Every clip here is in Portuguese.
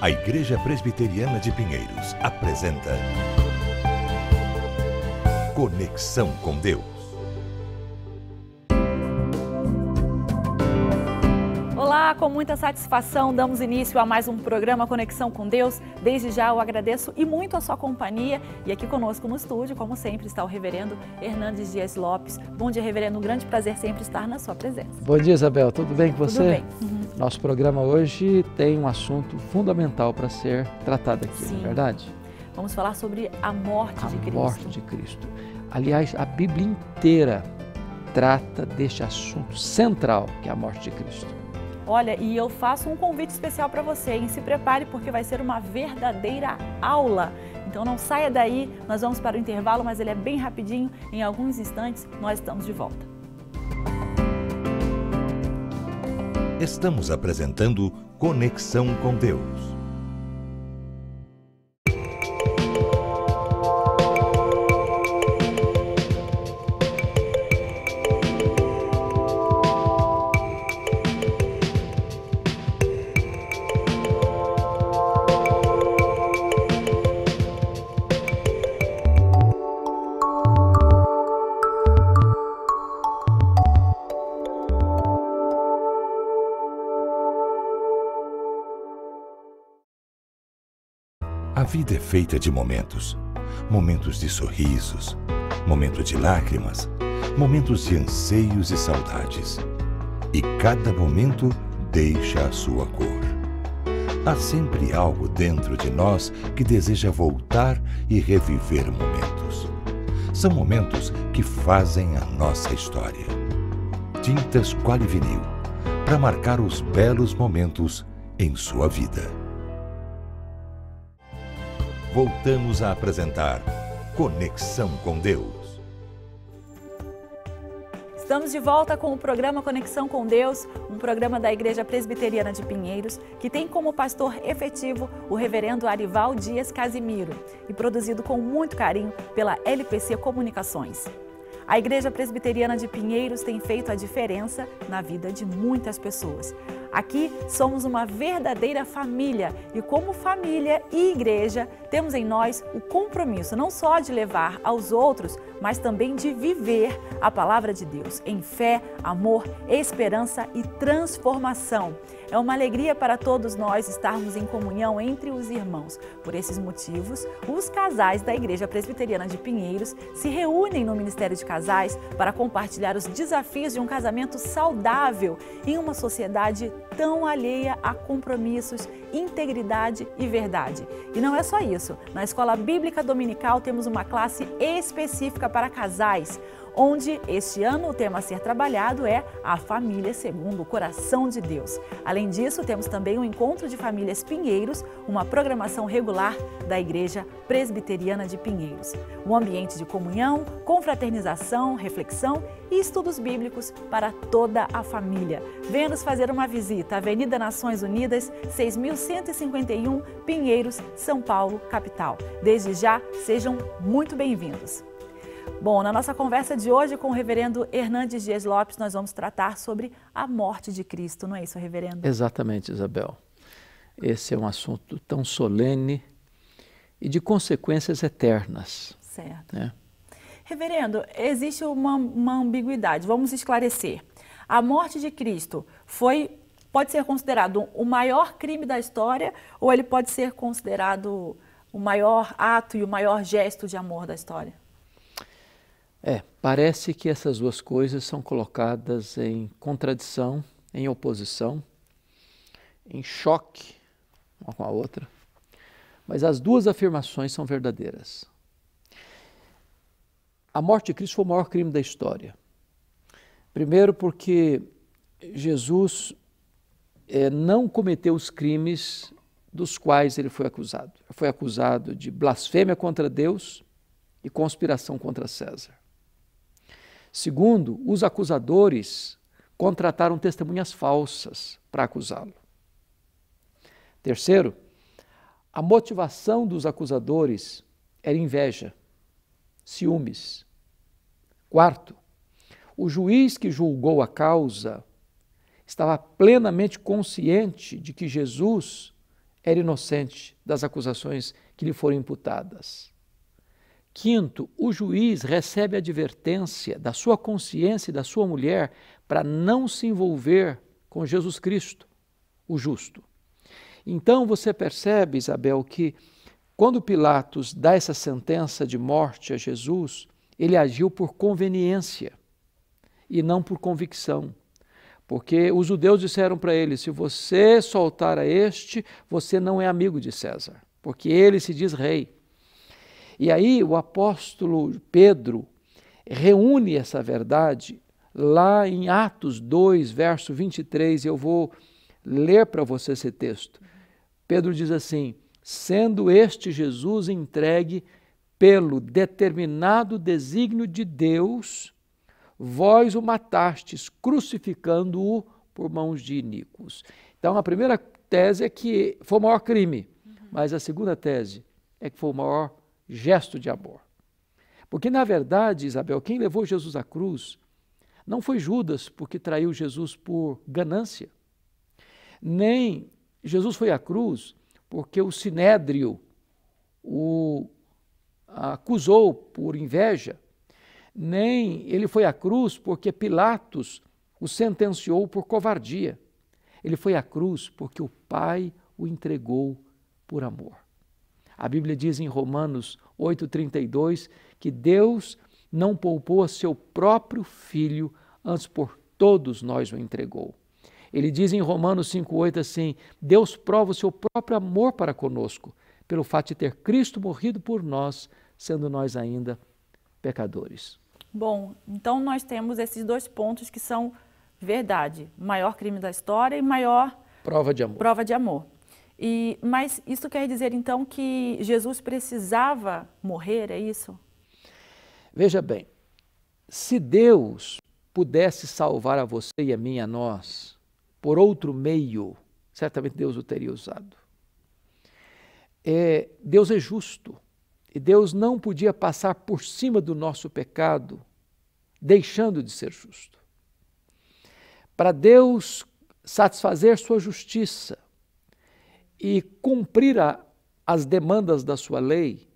A Igreja Presbiteriana de Pinheiros apresenta Conexão com Deus. Olá, com muita satisfação damos início a mais um programa Conexão com Deus. Desde já eu agradeço e muito a sua companhia. E aqui conosco no estúdio, como sempre, está o reverendo Hernandes Dias Lopes. Bom dia, reverendo. Um grande prazer sempre estar na sua presença. Bom dia, Isabel. Tudo bem com você? Tudo bem. Nosso programa hoje tem um assunto fundamental para ser tratado aqui, não é verdade? Vamos falar sobre a morte de Cristo. A morte de Cristo. Aliás, a Bíblia inteira trata deste assunto central, que é a morte de Cristo. Olha, e eu faço um convite especial para você, hein? Se prepare porque vai ser uma verdadeira aula. Então não saia daí, nós vamos para o intervalo, mas ele é bem rapidinho. Em alguns instantes nós estamos de volta. Estamos apresentando Conexão com Deus. A vida é feita de momentos. Momentos de sorrisos, momentos de lágrimas, momentos de anseios e saudades. E cada momento deixa a sua cor. Há sempre algo dentro de nós que deseja voltar e reviver momentos. São momentos que fazem a nossa história. Tintas Quali-Vinil, para marcar os belos momentos em sua vida. Voltamos a apresentar Conexão com Deus. Estamos de volta com o programa Conexão com Deus, um programa da Igreja Presbiteriana de Pinheiros, que tem como pastor efetivo o reverendo Arival Dias Casimiro e produzido com muito carinho pela LPC Comunicações. A Igreja Presbiteriana de Pinheiros tem feito a diferença na vida de muitas pessoas. Aqui somos uma verdadeira família e como família e igreja temos em nós o compromisso não só de levar aos outros, mas também de viver a palavra de Deus em fé, amor, esperança e transformação. É uma alegria para todos nós estarmos em comunhão entre os irmãos. Por esses motivos, os casais da Igreja Presbiteriana de Pinheiros se reúnem no Ministério de Casais para compartilhar os desafios de um casamento saudável em uma sociedade tão alheia a compromissos, integridade e verdade. E não é só isso. Na Escola Bíblica Dominical temos uma classe específica para casais, onde este ano o tema a ser trabalhado é a família segundo o coração de Deus. Além disso, temos também o Encontro de Famílias Pinheiros, uma programação regular da Igreja Presbiteriana de Pinheiros. Um ambiente de comunhão, confraternização, reflexão e estudos bíblicos para toda a família. Venha nos fazer uma visita, Avenida Nações Unidas, 6.151, Pinheiros, São Paulo, capital. Desde já, sejam muito bem-vindos. Bom, na nossa conversa de hoje com o reverendo Hernandes Dias Lopes, nós vamos tratar sobre a morte de Cristo, não é isso, reverendo? Exatamente, Isabel. Esse é um assunto tão solene e de consequências eternas. Certo. Né? Reverendo, existe uma ambiguidade, vamos esclarecer. A morte de Cristo pode ser considerado o maior crime da história ou ele pode ser considerado o maior ato e o maior gesto de amor da história? Parece que essas duas coisas são colocadas em contradição, em oposição, em choque uma com a outra, mas as duas afirmações são verdadeiras. A morte de Cristo foi o maior crime da história. Primeiro porque Jesus não cometeu os crimes dos quais ele foi acusado. Ele foi acusado de blasfêmia contra Deus e conspiração contra César. Segundo, os acusadores contrataram testemunhas falsas para acusá-lo. Terceiro, a motivação dos acusadores era inveja, ciúmes. Quarto, o juiz que julgou a causa estava plenamente consciente de que Jesus era inocente das acusações que lhe foram imputadas. Quinto, o juiz recebe a advertência da sua consciência e da sua mulher para não se envolver com Jesus Cristo, o justo. Então você percebe, Isabel, que quando Pilatos dá essa sentença de morte a Jesus, ele agiu por conveniência e não por convicção. Porque os judeus disseram para ele, se você soltar a este, você não é amigo de César, porque ele se diz rei. E aí o apóstolo Pedro reúne essa verdade lá em Atos 2, verso 23, eu vou ler para você esse texto. Pedro diz assim, sendo este Jesus entregue pelo determinado desígnio de Deus, vós o matastes, crucificando-o por mãos de iníquos. Então a primeira tese é que foi o maior crime, mas a segunda tese é que foi o maior gesto de amor. Porque, na verdade, Isabel, quem levou Jesus à cruz não foi Judas, porque traiu Jesus por ganância, nem Jesus foi à cruz porque o Sinédrio o acusou por inveja, nem ele foi à cruz porque Pilatos o sentenciou por covardia. Ele foi à cruz porque o Pai o entregou por amor. A Bíblia diz em Romanos 8,32 que Deus não poupou a seu próprio Filho, antes por todos nós o entregou. Ele diz em Romanos 5,8 assim, Deus prova o seu próprio amor para conosco, pelo fato de ter Cristo morrido por nós, sendo nós ainda pecadores. Bom, então nós temos esses dois pontos que são verdade, maior crime da história e maior prova de amor. Prova de amor. Mas isso quer dizer então que Jesus precisava morrer, é isso? Veja bem, se Deus pudesse salvar a você e a mim, a nós, por outro meio, certamente Deus o teria usado. Deus é justo e Deus não podia passar por cima do nosso pecado, deixando de ser justo. Para Deus satisfazer sua justiça e cumprir as demandas da sua lei,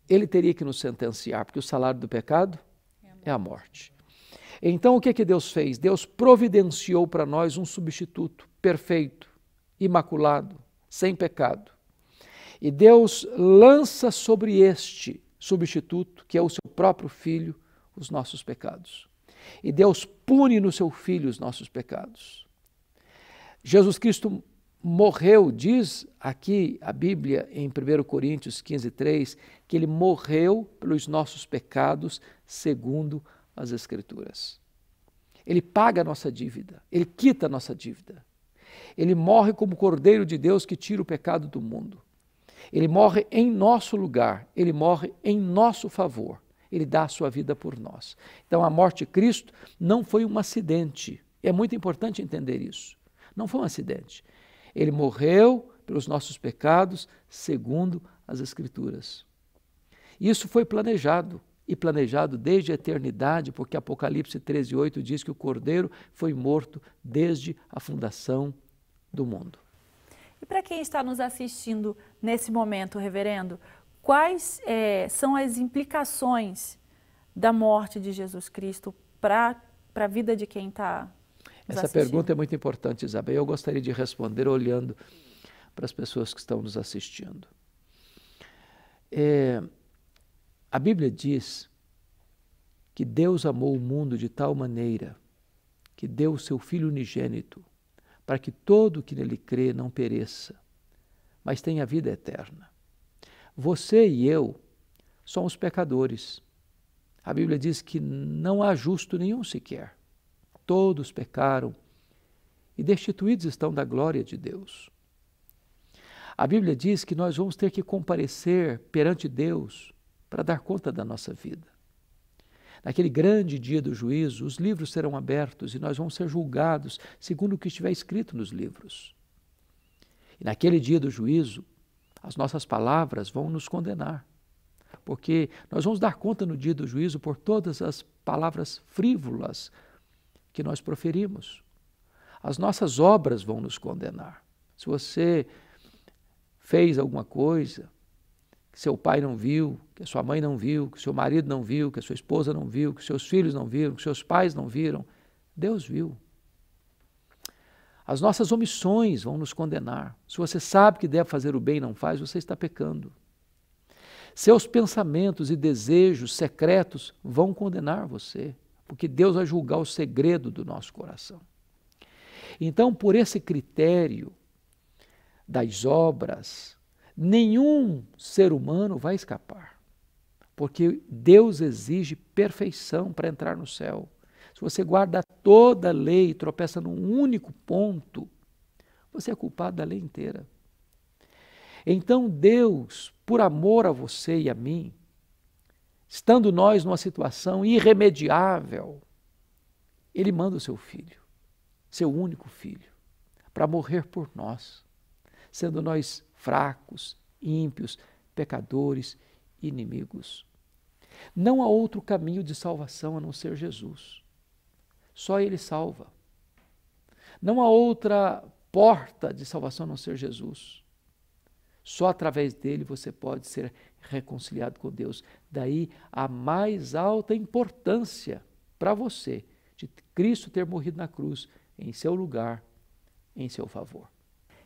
ele teria que nos sentenciar, porque o salário do pecado é a morte. Então o que Deus fez? Deus providenciou para nós um substituto perfeito, imaculado, sem pecado. E Deus lança sobre este substituto, que é o seu próprio Filho, os nossos pecados. E Deus pune no seu Filho os nossos pecados. Jesus Cristo morreu, diz aqui a Bíblia em 1 Coríntios 15:3, que ele morreu pelos nossos pecados segundo as Escrituras. Ele paga a nossa dívida, ele quita a nossa dívida. Ele morre como Cordeiro de Deus que tira o pecado do mundo. Ele morre em nosso lugar, ele morre em nosso favor. Ele dá a sua vida por nós. Então a morte de Cristo não foi um acidente. É muito importante entender isso. Não foi um acidente. Ele morreu pelos nossos pecados segundo as Escrituras. Isso foi planejado, e planejado desde a eternidade, porque Apocalipse 13:8 diz que o Cordeiro foi morto desde a fundação do mundo. E para quem está nos assistindo nesse momento, reverendo, quais são as implicações da morte de Jesus Cristo para a vida de quem está nos Essa assistindo? pergunta é muito importante, Isabel. Eu gostaria de responder olhando para as pessoas que estão nos assistindo. A Bíblia diz que Deus amou o mundo de tal maneira que deu o seu Filho unigênito para que todo o que nele crê não pereça, mas tenha vida eterna. Você e eu somos pecadores. A Bíblia diz que não há justo nenhum sequer. Todos pecaram e destituídos estão da glória de Deus. A Bíblia diz que nós vamos ter que comparecer perante Deus para dar conta da nossa vida. Naquele grande dia do juízo, os livros serão abertos e nós vamos ser julgados segundo o que estiver escrito nos livros. E naquele dia do juízo, as nossas palavras vão nos condenar, porque nós vamos dar conta no dia do juízo por todas as palavras frívolas que nós proferimos. As nossas obras vão nos condenar. Se você fez alguma coisa que seu pai não viu, que a sua mãe não viu, que seu marido não viu, que a sua esposa não viu, que seus filhos não viram, que seus pais não viram, Deus viu. As nossas omissões vão nos condenar. Se você sabe que deve fazer o bem e não faz, você está pecando. Seus pensamentos e desejos secretos vão condenar você, porque Deus vai julgar o segredo do nosso coração. Então, por esse critério das obras, nenhum ser humano vai escapar, porque Deus exige perfeição para entrar no céu. Se você guarda toda a lei e tropeça num único ponto, você é culpado da lei inteira. Então Deus, por amor a você e a mim, estando nós numa situação irremediável, Ele manda o seu filho, seu único filho, para morrer por nós, sendo nós fracos, ímpios, pecadores, inimigos. Não há outro caminho de salvação a não ser Jesus. Só Ele salva. Não há outra porta de salvação a não ser Jesus. Só através dele você pode ser reconciliado com Deus. Daí a mais alta importância para você de Cristo ter morrido na cruz em seu lugar, em seu favor.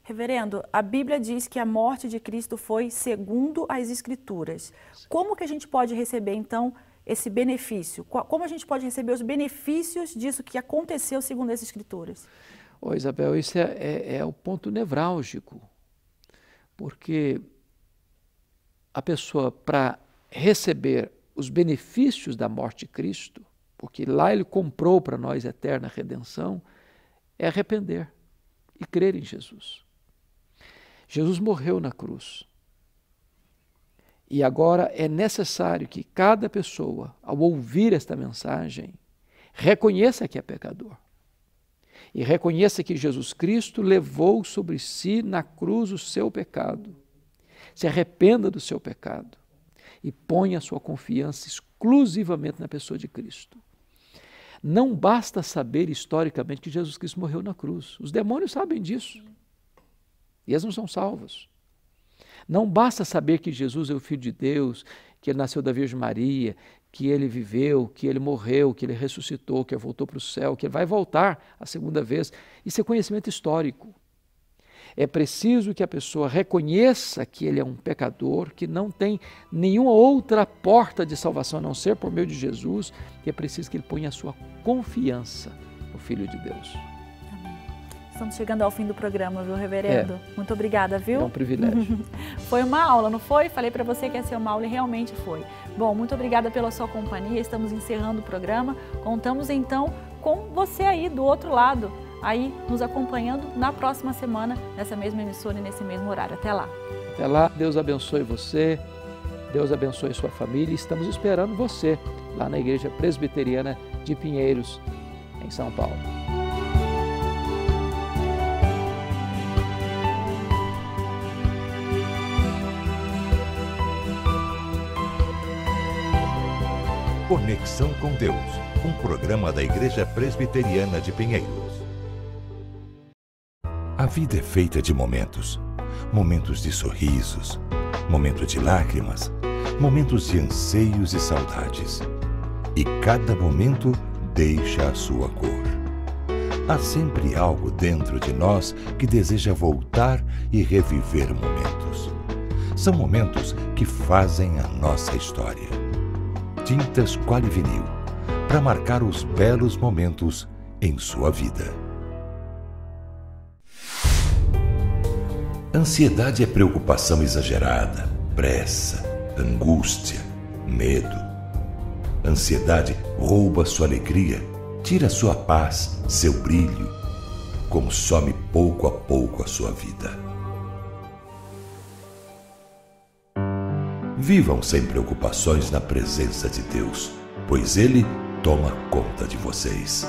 Reverendo, a Bíblia diz que a morte de Cristo foi segundo as Escrituras. Como que a gente pode receber, então, esse benefício? Como a gente pode receber os benefícios disso que aconteceu segundo as Escrituras? Ô Isabel, isso é o ponto nevrálgico, porque a pessoa, para receber os benefícios da morte de Cristo, porque lá Ele comprou para nós a eterna redenção, é arrepender e crer em Jesus. Jesus morreu na cruz. E agora é necessário que cada pessoa, ao ouvir esta mensagem, reconheça que é pecador. E reconheça que Jesus Cristo levou sobre si na cruz o seu pecado. Se arrependa do seu pecado e ponha a sua confiança exclusivamente na pessoa de Cristo. Não basta saber historicamente que Jesus Cristo morreu na cruz. Os demônios sabem disso. E eles não são salvos. Não basta saber que Jesus é o Filho de Deus, que Ele nasceu da Virgem Maria, que Ele viveu, que Ele morreu, que Ele ressuscitou, que Ele voltou para o céu, que Ele vai voltar a segunda vez. Isso é conhecimento histórico. É preciso que a pessoa reconheça que ele é um pecador, que não tem nenhuma outra porta de salvação a não ser por meio de Jesus, e é preciso que ele ponha a sua confiança no Filho de Deus. Estamos chegando ao fim do programa, viu, reverendo? Muito obrigada, viu? É um privilégio. Foi uma aula, não foi? Falei para você que ia ser uma aula e realmente foi. Bom, muito obrigada pela sua companhia. Estamos encerrando o programa. Contamos então com você aí do outro lado, aí nos acompanhando na próxima semana, nessa mesma emissora e nesse mesmo horário. Até lá. Até lá. Deus abençoe você, Deus abençoe sua família. Estamos esperando você lá na Igreja Presbiteriana de Pinheiros, em São Paulo. Conexão com Deus, um programa da Igreja Presbiteriana de Pinheiros. A vida é feita de momentos. Momentos de sorrisos, momentos de lágrimas, momentos de anseios e saudades. E cada momento deixa a sua cor. Há sempre algo dentro de nós que deseja voltar e reviver momentos. São momentos que fazem a nossa história. Tintas Quali Vinil, para marcar os belos momentos em sua vida. Ansiedade é preocupação exagerada, pressa, angústia, medo. Ansiedade rouba sua alegria, tira sua paz, seu brilho, consome pouco a pouco a sua vida. Vivam sem preocupações na presença de Deus, pois Ele toma conta de vocês.